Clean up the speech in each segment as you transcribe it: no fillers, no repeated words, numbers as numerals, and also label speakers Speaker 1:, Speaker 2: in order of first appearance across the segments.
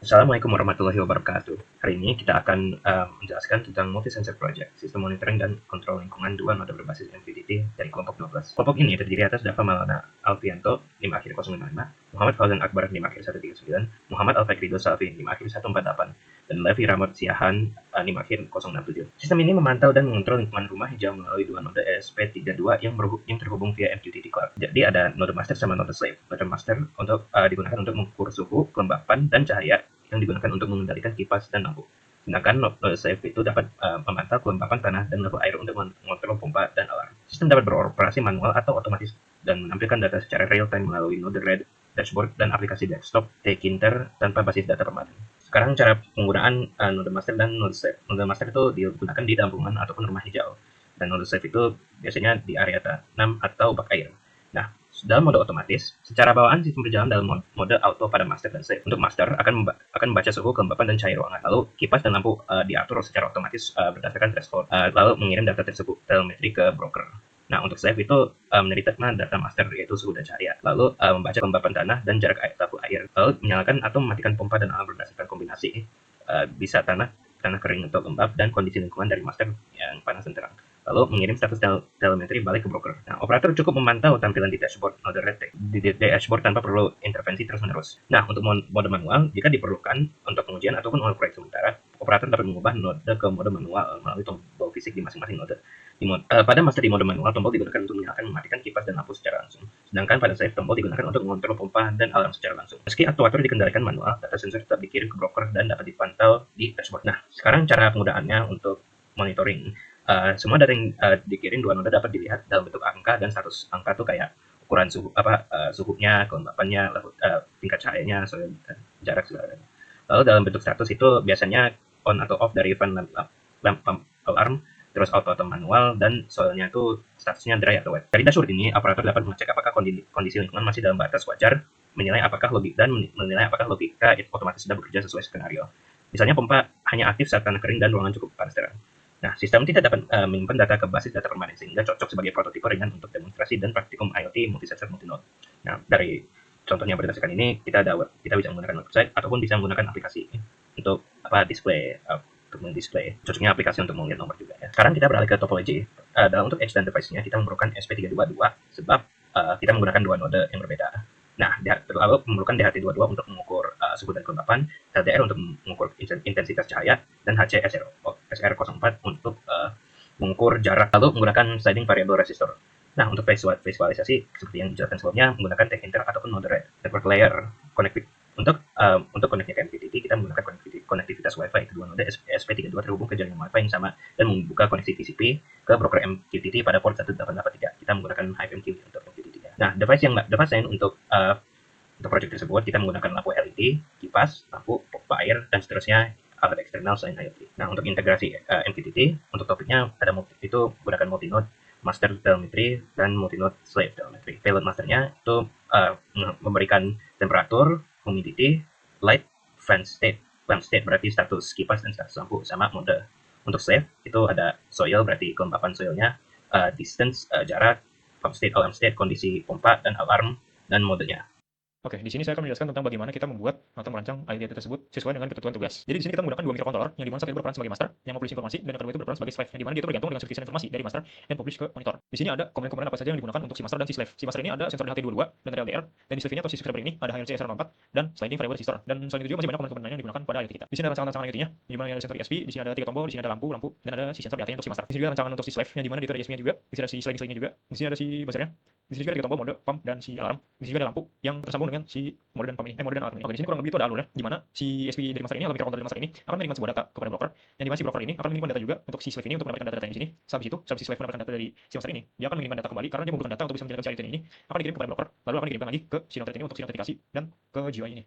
Speaker 1: Assalamualaikum warahmatullahi wabarakatuh. Hari ini kita akan menjelaskan tentang multi-sensor project, sistem monitoring dan kontrol lingkungan dua node berbasis MQTT dari kelompok 12. Kelompok ini terdiri atas Dava Maulana Alfianto 5 akhir 055, Muhammad Fauzan Akbar 5 akhir 139, Muhammad Alfred Ridho Salvi 5 akhir 148, dan Levi Ramad Siahan 5 akhir 067. Sistem ini memantau dan mengontrol lingkungan rumah hijau melalui dua node ESP32 yang terhubung via MQTT Cloud. Jadi ada node master sama node slave. Node master digunakan untuk mengukur suhu, kelembapan, dan cahaya yang digunakan untuk mengendalikan kipas dan lampu. Sedangkan node slave itu dapat memantau kelembapan tanah dan level air untuk mengontrol pompa dan alarm. Sistem dapat beroperasi manual atau otomatis dan menampilkan data secara real-time melalui node RED, dashboard, dan aplikasi desktop Tkinter tanpa basis data permanen. Sekarang cara penggunaan node master dan node slave. Node master itu digunakan di dampungan ataupun rumah hijau, dan node slave itu biasanya di area tanam atau bak air. Nah, dalam mode otomatis, secara bawaan sistem berjalan dalam mode auto pada master dan slave. Untuk master akan membaca suhu, kelembapan, dan cahaya ruangan. Lalu kipas dan lampu diatur secara otomatis berdasarkan threshold. Lalu mengirim data tersebut telemetri ke broker. Nah, untuk slave itu menerima data master yaitu suhu dan cahaya. Lalu membaca kelembapan tanah dan jarak level air. Lalu menyalakan atau mematikan pompa dan alarm berdasarkan kombinasi bisa tanah kering atau lembab dan kondisi lingkungan dari master yang panas dan terang. Lalu mengirim status telemetri balik ke broker. Nah, operator cukup memantau tampilan di dashboard node RED di dashboard tanpa perlu intervensi terus-menerus. Nah, untuk mode manual, jika diperlukan untuk pengujian ataupun proyek sementara, operator dapat mengubah node ke mode manual melalui tombol fisik di masing-masing node. Pada master di mode manual, tombol digunakan untuk menyalakan mematikan kipas dan lampu secara langsung. Sedangkan pada slave, tombol digunakan untuk mengontrol pompa dan alarm secara langsung. Meski aktuator dikendalikan manual, data sensor tetap dikirim ke broker dan dapat dipantau di dashboard. Nah, sekarang cara penggunaannya untuk monitoring. Semua data yang dikirim dua node dapat dilihat dalam bentuk angka dan status angka tuh kayak ukuran suhunya, kelembapannya, tingkat cahayanya, jarak segala. Lalu dalam bentuk status itu biasanya on atau off dari fan lamp alarm, terus auto atau manual, dan soalnya itu statusnya dry atau wet. Dari dashboard ini, operator dapat mengecek apakah kondisi lingkungan masih dalam batas wajar, menilai apakah logika otomatis sudah bekerja sesuai skenario. Misalnya pompa hanya aktif saat tanah kering dan ruangan cukup panas terang. Nah, sistem tidak dapat menyimpan data ke basis data permanen sehingga cocok sebagai prototipe ringan untuk demonstrasi dan praktikum IoT multisensor multinode. Nah, dari contohnya berdasarkan ini kita bisa menggunakan website ataupun bisa menggunakan aplikasi untuk display untuk mendisplay. Cocoknya aplikasi untuk melihat nomor juga ya. Sekarang kita beralih ke topologi. Untuk edge dan device-nya kita memerlukan SP322 sebab kita menggunakan dua node yang berbeda. Nah, lalu memerlukan DHT22 untuk mengukur suhu dan kelembapan, LDR untuk mengukur intensitas cahaya, dan HCSR04 untuk mengukur jarak, lalu menggunakan sliding variable resistor. Nah, untuk visualisasi seperti yang dijelaskan sebelumnya, menggunakan Tkinter ataupun node RED. Network layer untuk koneknya ke MQTT, kita menggunakan konektivitas Wi-Fi. Kedua node ESP32 terhubung ke jaringan Wi-Fi yang sama dan membuka koneksi TCP ke broker MQTT pada port 1883. Kita menggunakan HiveMQ untuk MQTT. Nah, device lain untuk proyek tersebut kita menggunakan lampu LED, kipas, lampu, pompa air, dan seterusnya alat eksternal selain IoT. Nah, untuk integrasi MQTT, untuk topiknya ada itu gunakan multinode master telemetry dan multinode slave telemetry. Payload masternya itu memberikan temperatur, humidity, light, fan state. Fan state berarti status kipas dan status lampu sama mode. Untuk slave itu ada soil berarti kelembapan soilnya, distance jarak, pump state, alarm state, kondisi pompa dan alarm, dan modenya.
Speaker 2: Oke, di sini saya akan menjelaskan tentang bagaimana kita membuat atau merancang IoT tersebut sesuai dengan ketentuan tugas. Jadi di sini kita menggunakan dua microcontroller yang dimana satu itu berperan sebagai master yang mempublish informasi dan yang kedua itu berperan sebagai slave yang dimana dia itu bergantung dengan subscription informasi dari master dan publish ke monitor. Di sini ada komponen-komponen apa saja yang digunakan untuk si master dan si slave. Si master ini ada sensor DHT22 dan LDR, dan di slave ini atau si subscriber ini ada HRC-SR04 dan sliding variable resistor. Dan selain itu juga masih banyak komponen-komponen lain yang digunakan pada IoT kita. Di sini ada rancangan IoT-nya, di mana ada sensor ESP, di sini ada 3 tombol, di sini ada lampu, dan ada si sensor DHT untuk si master. Di sini juga rancangan untuk si slave yang dimana itu ada ESP-nya juga, di sini ada si sliding-nya juga, di sini ada si buzzernya. Di sini juga ada 3 tombol mode pump dan si alarm. Di sini juga ada lampu yang tersambung dengan si mode dan pump ini, mode dan alarm ini. Oke, di sini kurang lebih itu ada alurnya, di mana si ESP dari master ini atau microcontroller dari master ini akan mengirimkan sebuah data kepada broker, yang dimana si broker ini akan mengirimkan data juga untuk si slave ini untuk mendapatkan data-data yang di sini. Sehabis si slave mendapatkan data dari si master ini, dia akan mengirimkan data kembali karena dia membutuhkan data untuk bisa menjalankan si IoT ini, akan dikirim kepada broker, lalu akan dikirimkan lagi ke si node ini untuk si notifikasi dan ke GUI ini.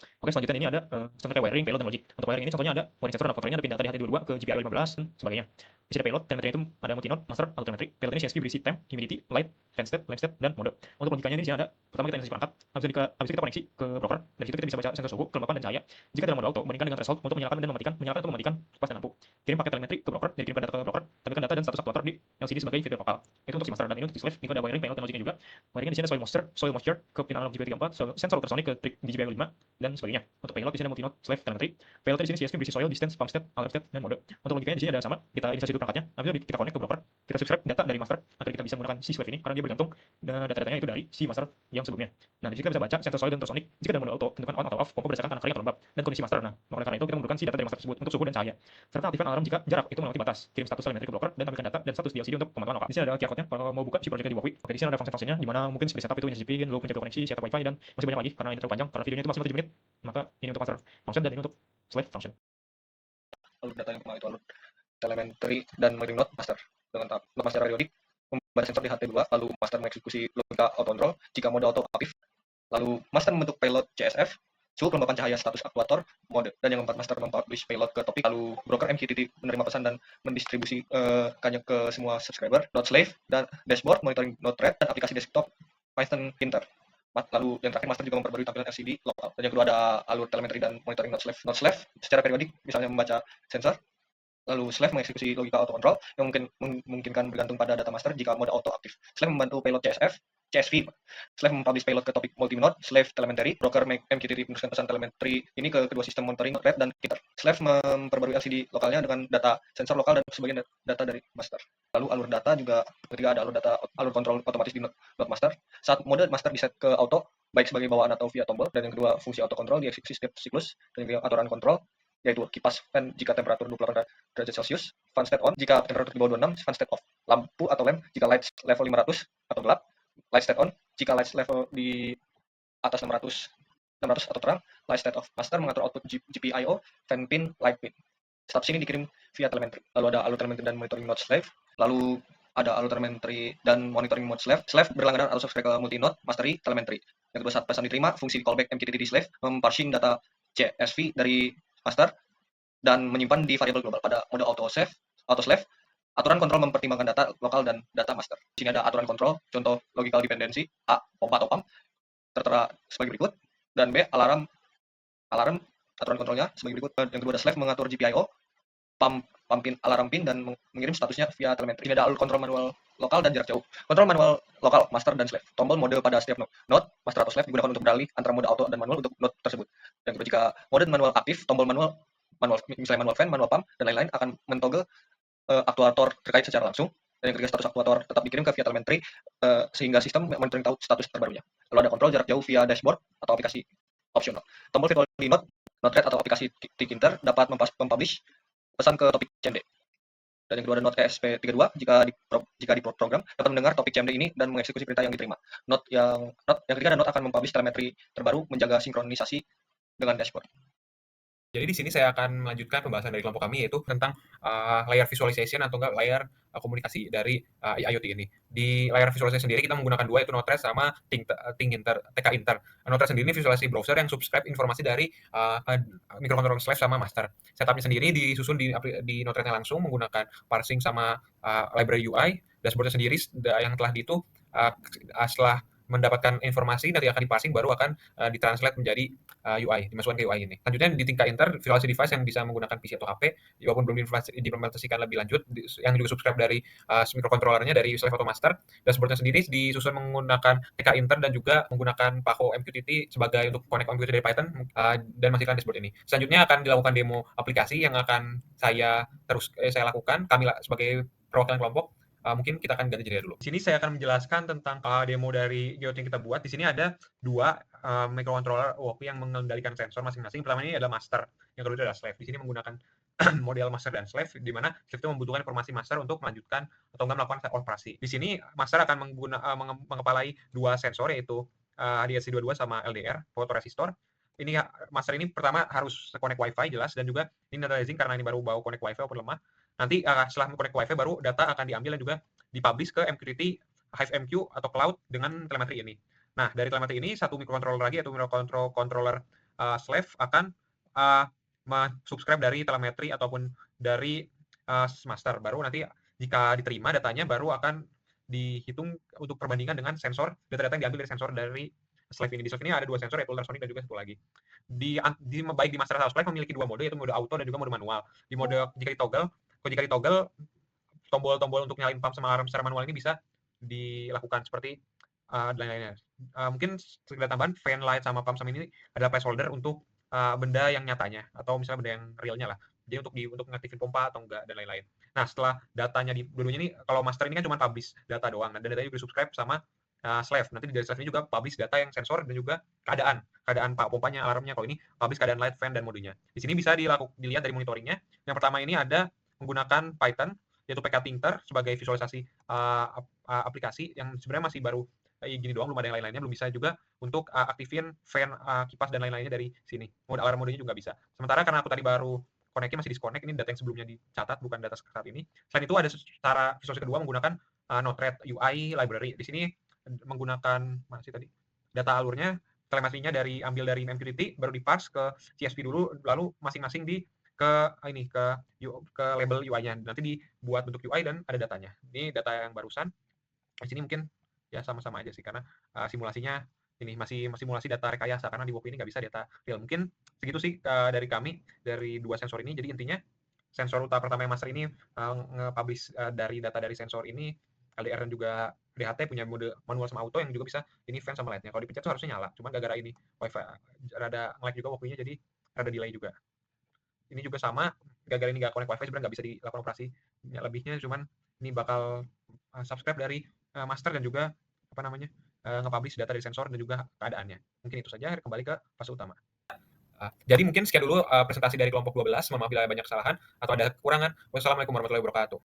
Speaker 2: Oke, selanjutnya ini ada contohnya wiring, payload, dan logic. Untuk wiring ini contohnya ada wiring sensor dan output ada pindah dari HT22 ke GPIO 15 dan sebagainya. Di sini ada payload, telemetri itu ada multinode, master, auto telemetry. Payload ini CSV berisi temp, humidity, light, fan state, flame state, dan mode. Untuk logikanya ini di sini ada, pertama kita insersi perangkat, habis itu kita koneksi ke broker. Dari situ kita bisa baca sensor suhu, kelembapan, dan cahaya. Jika dalam mode auto, bandingkan dengan threshold untuk menyalakan atau mematikan kipas dan lampu. Kirim paket telemetri ke broker, dan kirimkan data ke broker, tampilkan data dan status aktuator di LCD sebagai feedback vokal. Itu untuk si master, dan ini untuk si slave. Ini ada wiring, payload, dan logiknya juga. Wiringnya di sini ada soil moisture ke pin analog GPIO 34, sensor ultrasonic ke trik di GPIO 5, dan sebagainya. metodenya. Untuk payload di sini ada multi node slave telemetry. Payload di sini CSV berisi soil, distance, pump state, alarm state, dan mode. Untuk logikanya di sini ada sama. Kita instansi itu perangkatnya, habis itu kita connect ke broker, kita subscribe data dari master agar kita bisa menggunakan si slave ini karena dia bergantung data-datanya itu dari si master yang sebelumnya. Nah, di sini kita bisa baca sensor soil dan ultrasonic jika dalam mode auto, tentukan on atau off pompa berdasarkan tanah kering atau lembab dan kondisi master. Nah, oleh karena itu kita membutuhkan si data dari master tersebut untuk suhu dan cahaya. Serta aktifkan alarm jika jarak itu melewati batas. Kirim status telemetri ke broker dan tampilkan data dan status di LCD untuk pemantauan lokal. Di sini ada QR code-nya kalau mau buka si project di Wokwi. Oke, di sini ada function-functionnya di mana mungkin seperti setup itu instansi lo menjaga koneksi, setup wifi dan masih banyak lagi karena ini terlalu panjang karena videonya itu maksimal 7 menit. Maka ini untuk master function dan ini untuk slave function.
Speaker 3: Alur data yang pertama itu alur telemetry dan monitoring node master dengan tahap lepas secara periodik membaca sensor di HT2, lalu master mengeksekusi logika auto control jika mode auto aktif, lalu master membentuk payload CSF, suhu kelembapan cahaya status aktuator mode, dan yang keempat master mempublish payload ke topik, lalu broker MQTT menerima pesan dan mendistribusi ke semua subscriber, node slave dan dashboard monitoring node thread dan aplikasi desktop Python Printer. Lalu yang terakhir master juga memperbarui tampilan LCD lokal. Dan yang kedua ada alur telemetri dan monitoring node slave. Node slave secara periodik misalnya membaca sensor, lalu slave mengeksekusi logika auto control yang memungkinkan bergantung pada data master jika mode auto aktif. Slave membantu payload CSV. Slave mempublish payload ke topik multi-node, slave telemetry, broker MQTT meneruskan pesan telemetri ini ke kedua sistem monitoring thread dan printer. Slave memperbarui LCD lokalnya dengan data sensor lokal dan sebagian data dari master. Lalu alur data juga ketiga ada alur kontrol otomatis di node master. Saat mode master diset ke auto baik sebagai bawaan atau via tombol, dan yang kedua fungsi auto control dieksekusi setiap siklus, dan yang ketiga aturan kontrol yaitu kipas fan jika temperatur 28 derajat Celcius, fan state on jika temperatur di bawah 26, fan state off. Lampu atau lamp jika light level 500 atau gelap, light state on jika light level di atas 600 atau terang, light state off. Master mengatur output GPIO, fan pin, light pin. Status ini dikirim via telemetri. Lalu ada alur telemetri dan monitoring node slave. Lalu ada alur telemetri dan monitoring mode slave. Slave berlangganan atau subscribe ke multi node mastery telemetri. Yang kedua saat pesan diterima, fungsi callback MQTT di slave memparsing data CSV dari master dan menyimpan di variabel global. Pada mode auto slave, aturan kontrol mempertimbangkan data lokal dan data master. Di sini ada aturan kontrol, contoh logical dependency, A, pompa atau pump, tertera sebagai berikut, dan B, alarm, aturan kontrolnya sebagai berikut. Yang kedua ada slave mengatur GPIO, pump pin, alarm pin, dan mengirim statusnya via telemetri. Ini ada alur kontrol manual lokal dan jarak jauh. Kontrol manual lokal, master dan slave. Tombol mode pada setiap node, master atau slave digunakan untuk beralih antara mode auto dan manual untuk node tersebut. Dan kedua, jika mode manual aktif, tombol manual misalnya manual fan, manual pump, dan lain-lain akan mentoggle aktuator terkait secara langsung. Dan yang ketiga status aktuator tetap dikirim ke via telemetri sehingga sistem monitoring tahu status terbarunya. Lalu ada kontrol jarak jauh via dashboard atau aplikasi opsional. Tombol virtual di node thread atau aplikasi Tkinter dapat mempublish pesan ke topik CMD. Dan yang kedua ada node ESP32 jika di program dapat mendengar topik CMD ini dan mengeksekusi perintah yang diterima. Yang ketiga ada node akan mempublish telemetri terbaru menjaga sinkronisasi dengan dashboard.
Speaker 4: Jadi di sini saya akan melanjutkan pembahasan dari kelompok kami yaitu tentang layer visualization atau enggak layer komunikasi dari IoT ini. Di layer visualization sendiri kita menggunakan dua, yaitu Node-RED sama TK Inter. Node-RED sendiri ini visualisasi browser yang subscribe informasi dari microcontroller slave sama master. Setupnya sendiri disusun di Node-RED-nya langsung menggunakan parsing sama library UI. Dashboardnya sendiri yang telah setelah mendapatkan informasi nanti akan diparsing baru akan ditranslate menjadi UI, dimasukkan ke UI ini. Selanjutnya di tingkat inter, visualisasi device yang bisa menggunakan PC atau HP, walaupun belum diimplementasikan lebih lanjut, yang juga subscribe dari microcontrollernya dari Slave atau Master. Dashboardnya sendiri disusun menggunakan TK inter dan juga menggunakan PAHO MQTT sebagai untuk connect MQTT dari Python dan masihkan dashboard ini. Selanjutnya akan dilakukan demo aplikasi yang akan saya lakukan, kami sebagai perwakilan kelompok. Mungkin kita akan ganti jeda dulu. Di sini saya akan menjelaskan tentang demo dari IoT yang kita buat. Di sini ada dua microcontroller Wokwi yang mengendalikan sensor masing-masing. Pertama ini adalah master, yang kedua adalah slave. Di sini menggunakan model master dan slave, di mana slave itu membutuhkan informasi master untuk melanjutkan atau enggak melakukan operasi. Di sini master akan mengepalai dua sensor, yaitu HDSC22 sama LDR, photoresistor. Ini master ini pertama harus connect WiFi jelas, dan juga ini anti-aliasing karena ini baru bawa connect WiFi walaupun lemah. Nanti setelah connect WiFi baru data akan diambil dan juga dipublish ke MQTT, HiveMQ atau cloud dengan telemetri ini. Nah, dari telemetri ini satu microcontroller lagi yaitu microcontroller slave akan subscribe dari telemetri ataupun dari master. Baru nanti jika diterima datanya baru akan dihitung untuk perbandingan dengan sensor, data-data yang diambil dari sensor dari slave ini. Di slave ini ada dua sensor, yaitu ultrasonic dan juga satu lagi. Baik di master atau slave memiliki dua mode, yaitu mode auto dan juga mode manual. Di mode jika ditoggle, tombol-tombol untuk nyalain pump sama alarm secara manual ini bisa dilakukan seperti dan lain-lainnya. Mungkin sekedar tambahan, fan light sama pump sama ini adalah placeholder untuk benda yang nyatanya atau misalnya benda yang realnya lah. Jadi untuk ngaktifin pompa atau enggak dan lain-lain. Nah, setelah datanya dua-duanya ini, kalau master ini kan cuma publish data doang, dan datanya juga di-subscribe sama slave. Nanti dari slave ini juga publish data yang sensor dan juga keadaan pompanya, alarmnya. Kalau ini publish keadaan light, fan, dan modenya. Di sini bisa dilihat dari monitoringnya. Yang pertama ini ada menggunakan Python, yaitu PKTinter sebagai visualisasi aplikasi yang sebenarnya masih baru gini doang, belum ada yang lain-lainnya, belum bisa juga untuk aktifin fan, kipas dan lain-lainnya dari sini. Mode alarm modenya juga bisa. Sementara karena aku tadi baru connect-nya masih disconnect, ini data yang sebelumnya dicatat, bukan data saat ini. Selain itu ada cara visualisasi kedua menggunakan Node-RED UI library. Di sini menggunakan mana sih tadi? Data alurnya, telemetrinya ambil dari MQTT, baru di-parse ke CSV dulu, lalu masing-masing ke label UI-nya. Nanti dibuat bentuk UI dan ada datanya. Ini data yang barusan. Di sini mungkin ya sama-sama aja sih, karena simulasinya ini masih simulasi data rekayasa, karena di WOP ini nggak bisa data real. Mungkin segitu sih dari kami, dari dua sensor ini. Jadi intinya sensor utama pertama yang master ini nge-publish dari data dari sensor ini, LDR dan juga DHT punya mode manual sama auto yang juga bisa ini fan sama lightnya. Kalau dipencet tuh harusnya nyala, cuman gara-gara ini wifi rada nge-lag juga WOP-nya, jadi rada delay juga. Ini juga sama, gara-gara ini nggak connect wifi sebenarnya nggak bisa dilakukan operasi lebihnya, cuman ini bakal subscribe dari master dan juga nge-publish data dari sensor dan juga keadaannya. Mungkin itu saja, kembali ke fase utama. Jadi mungkin sekian dulu presentasi dari kelompok 12. Mohon maaf bila banyak kesalahan atau ada kekurangan. Wassalamualaikum warahmatullahi wabarakatuh.